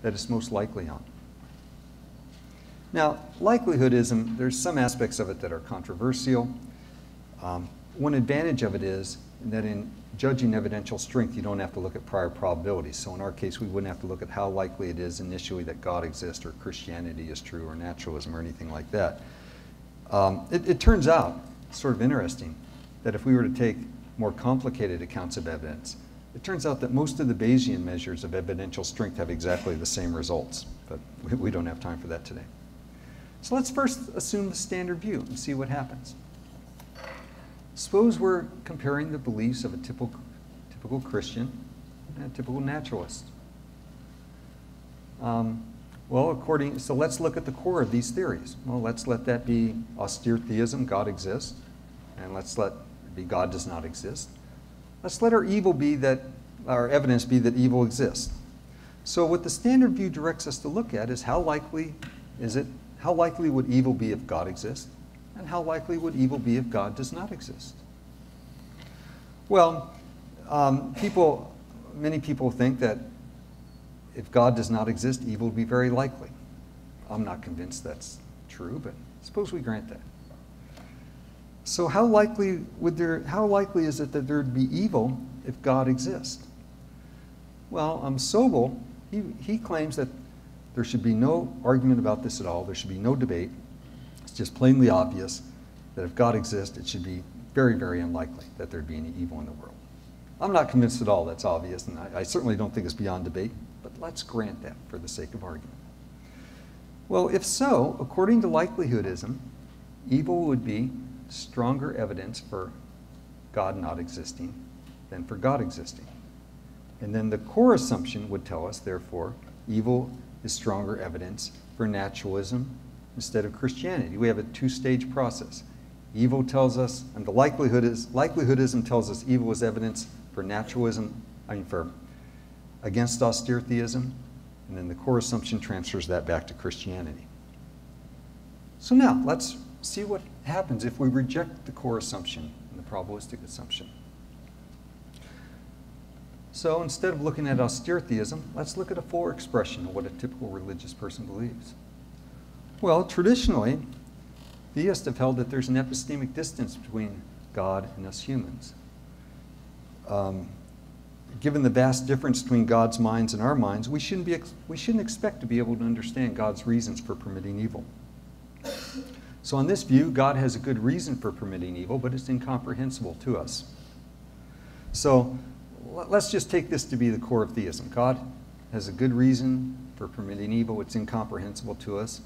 that it's most likely on. Now, likelihoodism, there's some aspects of it that are controversial. One advantage of it is that in judging evidential strength, you don't have to look at prior probabilities. So in our case, we wouldn't have to look at how likely it is initially that God exists or Christianity is true or naturalism or anything like that. It turns out, sort of interesting, that if we were to take more complicated accounts of evidence, it turns out that most of the Bayesian measures of evidential strength have exactly the same results, but we don't have time for that today. So let's first assume the standard view and see what happens. Suppose we're comparing the beliefs of a typical Christian and a typical naturalist. So let's look at the core of these theories. Well, let's let that be austere theism, God exists, and let's let it be God does not exist. Let's let our evidence be that evil exists. So what the standard view directs us to look at is how likely would evil be if God exists, and how likely would evil be if God does not exist? Well, many people think that if God does not exist, evil would be very likely. I'm not convinced that's true, but suppose we grant that. So how likely is it that there'd be evil if God exists? Well, Sobel, he claims that there should be no argument about this at all. There should be no debate. It's just plainly obvious that if God exists, it should be very, very unlikely that there'd be any evil in the world. I'm not convinced at all that's obvious, and I certainly don't think it's beyond debate, but let's grant that for the sake of argument. Well, if so, according to likelihoodism, evil would be stronger evidence for God not existing than for God existing. And then the core assumption would tell us, therefore, evil is stronger evidence for naturalism instead of Christianity. We have a two-stage process. Evil tells us, and the likelihoodism tells us evil is evidence for naturalism, against austere theism, and then the core assumption transfers that back to Christianity. So now, let's see what happens if we reject the core assumption and the probabilistic assumption. So instead of looking at austere theism, let's look at a fuller expression of what a typical religious person believes. Well, traditionally, theists have held that there's an epistemic distance between God and us humans. Given the vast difference between God's minds and our minds, we shouldn't expect to be able to understand God's reasons for permitting evil. So on this view, God has a good reason for permitting evil, but it's incomprehensible to us. So let's just take this to be the core of theism. God has a good reason for permitting evil. It's incomprehensible to us,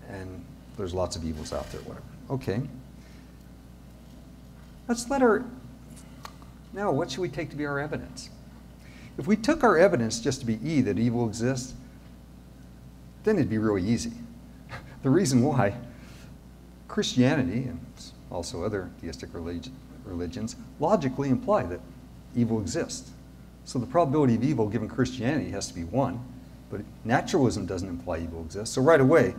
and there's lots of evils out there, whatever. Okay. Now, what should we take to be our evidence? If we took our evidence just to be that evil exists, then it'd be really easy. The reason why, Christianity, and also other theistic religions, logically imply that evil exists. So the probability of evil given Christianity has to be 1, but naturalism doesn't imply evil exists. So right away,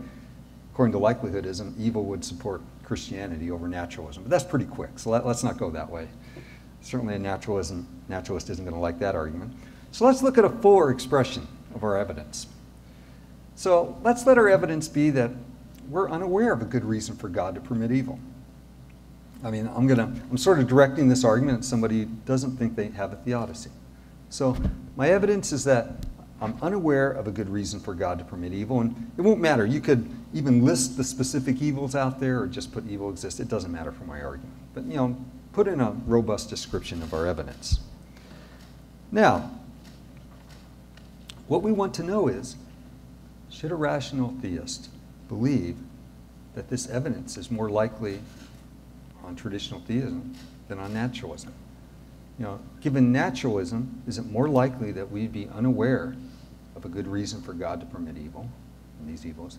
according to likelihoodism, evil would support Christianity over naturalism. But that's pretty quick, so let's not go that way. Certainly a naturalist isn't going to like that argument. So let's look at a fuller expression of our evidence. So let's let our evidence be that we're unaware of a good reason for God to permit evil. I mean, I'm sort of directing this argument at somebody who doesn't think they have a theodicy. So my evidence is that I'm unaware of a good reason for God to permit evil, and it won't matter. You could even list the specific evils out there or just put evil exists. It doesn't matter for my argument. But, put in a robust description of our evidence. Now, what we want to know is, should a rational theist believe that this evidence is more likely on traditional theism than on naturalism? Given naturalism, is it more likely that we'd be unaware of a good reason for God to permit evil, and these evils,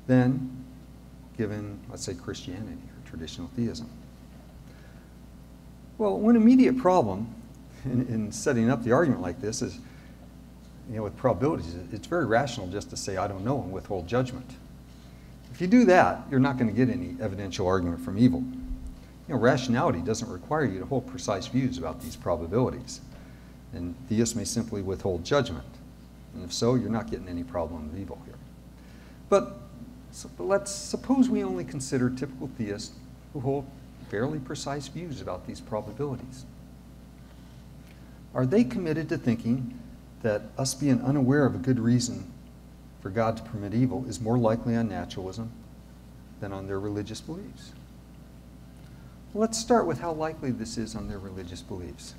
than given, let's say, Christianity or traditional theism? Well, one immediate problem in setting up the argument like this is, with probabilities, it's very rational just to say, I don't know, and withhold judgment. If you do that, you're not going to get any evidential argument from evil. Rationality doesn't require you to hold precise views about these probabilities, and theists may simply withhold judgment. And if so, you're not getting any problem of evil here. But let's suppose we only consider typical theists who hold fairly precise views about these probabilities. Are they committed to thinking that us being unaware of a good reason for God to permit evil is more likely on naturalism than on their religious beliefs? Well, let's start with how likely this is on their religious beliefs.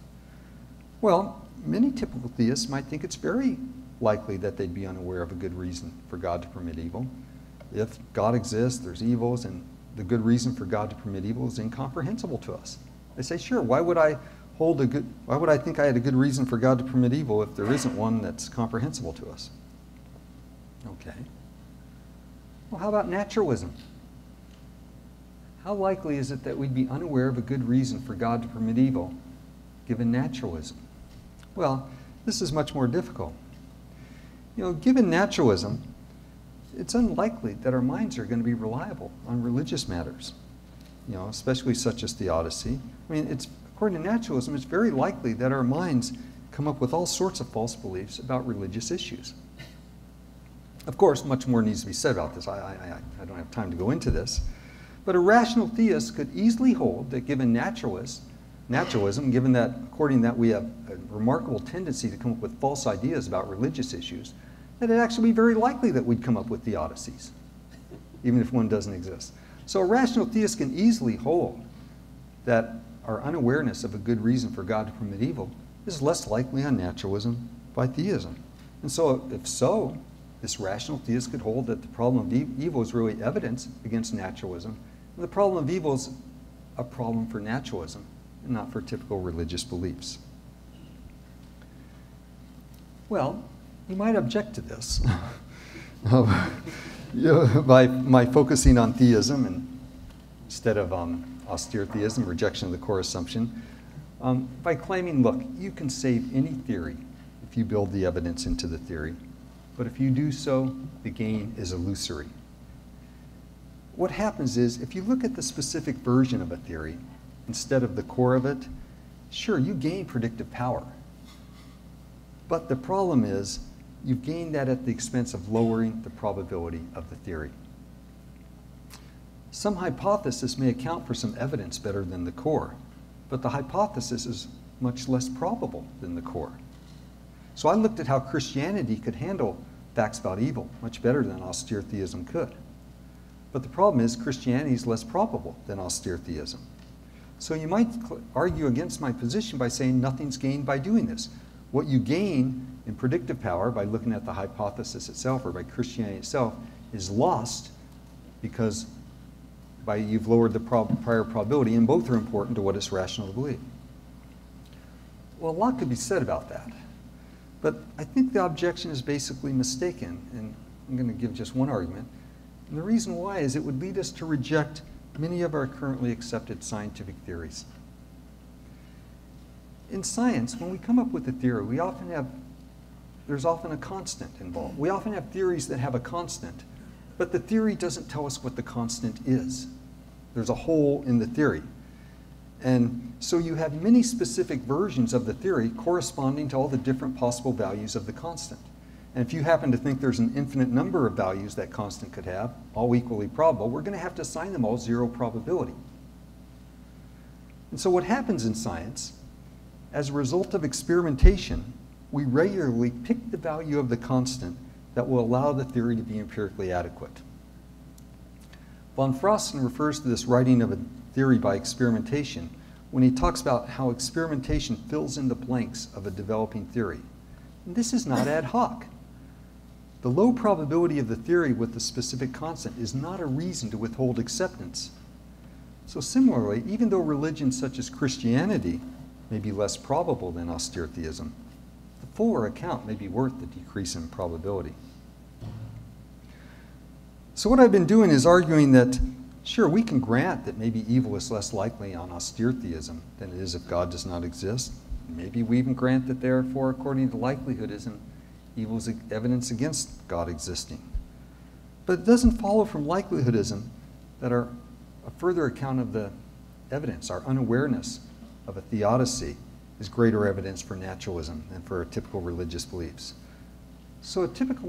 Well, many typical theists might think it's very likely that they'd be unaware of a good reason for God to permit evil. If God exists, there's evils, and the good reason for God to permit evil is incomprehensible to us. They say, sure, why would I think I had a good reason for God to permit evil if there isn't one that's comprehensible to us? Okay. Well, how about naturalism? How likely is it that we'd be unaware of a good reason for God to permit evil, given naturalism? Well, this is much more difficult. Given naturalism, it's unlikely that our minds are going to be reliable on religious matters, especially such as theodicy. According to naturalism, it's very likely that our minds come up with all sorts of false beliefs about religious issues. Of course, much more needs to be said about this. I don't have time to go into this. But a rational theist could easily hold that given naturalism, given that according to that we have a remarkable tendency to come up with false ideas about religious issues, that it'd actually be very likely that we'd come up with theodicies, even if one doesn't exist. So a rational theist can easily hold that our unawareness of a good reason for God to permit evil is less likely on naturalism by theism. And so, if so, this rational theist could hold that the problem of evil is really evidence against naturalism, and the problem of evil is a problem for naturalism and not for typical religious beliefs. Well, you might object to this by my focusing on theism instead of austere theism, rejection of the core assumption, by claiming, look, you can save any theory if you build the evidence into the theory, but if you do so, the gain is illusory. What happens is, if you look at the specific version of a theory instead of the core of it, sure, you gain predictive power. But the problem is, you've gained that at the expense of lowering the probability of the theory. Some hypothesis may account for some evidence better than the core, but the hypothesis is much less probable than the core. So I looked at how Christianity could handle facts about evil much better than austere theism could. But the problem is Christianity is less probable than austere theism. So you might argue against my position by saying nothing's gained by doing this. What you gain in predictive power by looking at the hypothesis itself or by Christianity itself is lost because you've lowered the prior probability, and both are important to what is rational to believe. Well, a lot could be said about that. But I think the objection is basically mistaken, and I'm going to give just one argument. And the reason why is it would lead us to reject many of our currently accepted scientific theories. In science, when we come up with a theory, there's often a constant involved. We often have theories that have a constant, but the theory doesn't tell us what the constant is. There's a hole in the theory. And so you have many specific versions of the theory corresponding to all the different possible values of the constant. And if you happen to think there's an infinite number of values that constant could have, all equally probable, we're going to have to assign them all 0 probability. And so what happens in science, as a result of experimentation, we regularly pick the value of the constant that will allow the theory to be empirically adequate. Von Frosten refers to this writing of a theory by experimentation when he talks about how experimentation fills in the blanks of a developing theory. And this is not ad hoc. The low probability of the theory with the specific constant is not a reason to withhold acceptance. So similarly, even though religions such as Christianity may be less probable than austere theism, the fuller account may be worth the decrease in probability. So what I've been doing is arguing that, sure, we can grant that maybe evil is less likely on austere theism than it is if God does not exist. Maybe we even grant that therefore, according to likelihoodism, evil is evidence against God existing. But it doesn't follow from likelihoodism that a further account of the evidence, our unawareness of a theodicy, is greater evidence for naturalism than for our typical religious beliefs. So a typical